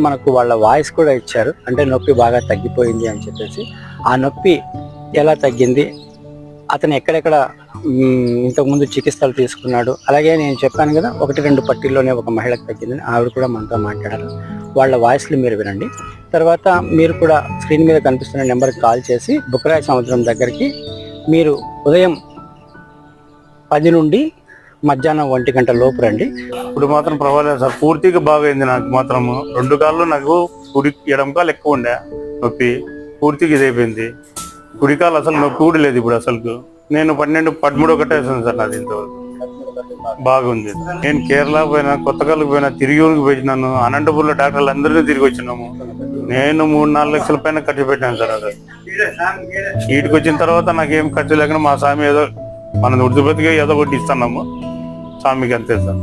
మనకు వాళ్ళ వాయిస్ కూడా ఇచ్చారు, అంటే నొప్పి బాగా తగ్గిపోయింది అని చెప్పేసి. ఆ నొప్పి ఎలా తగ్గింది, అతను ఎక్కడెక్కడ ఇంతకుముందు చికిత్సలు తీసుకున్నాడు, అలాగే నేను చెప్పాను కదా 1-2 పట్టీల్లోనే ఒక మహిళకు తగ్గిందని, ఆవిడ కూడా మనతో మాట్లాడారు. వాళ్ళ వాయిస్లు మీరు వినండి. తర్వాత మీరు కూడా స్క్రీన్ మీద కనిపిస్తున్న నెంబర్కి కాల్ చేసి బుక్కరాయ సముద్రం దగ్గరికి మీరు ఉదయం 10 నుండి మధ్యాహ్నం 1 గంట లోపు రండి. ఇప్పుడు మాత్రం పర్వాలేదు సార్, పూర్తిగా బాగైంది. నాకు మాత్రం 2 కాళ్ళు నాకు ఎడమ కాలు ఎక్కువ ఉండే నొప్పి, పూర్తిగా ఇదైపోయింది. కుడి కాలు అసలు నొప్పి కూడా లేదు ఇప్పుడు అసలు. నేను 12-13 కట్టేసాను సార్ నాది ఇంతవరకు. బాగుంది. నేను కేరళ పోయినా, కొత్తకాలకు పోయినా, తిరిగి ఊరికి పోయినాను. అనంతపూర్లో డాక్టర్లు అందరినీ తిరిగి వచ్చినాము. నేను 3-4 లక్షల పైన ఖర్చు పెట్టాను సార్. అసలు వీటికి వచ్చిన తర్వాత నాకేం ఖర్చు లేకుండా మా స్వామి ఏదో మన ఉర్దు బతికే ఏదో ఒకటి ఇస్తున్నాము స్వామికి, అంతే సార్.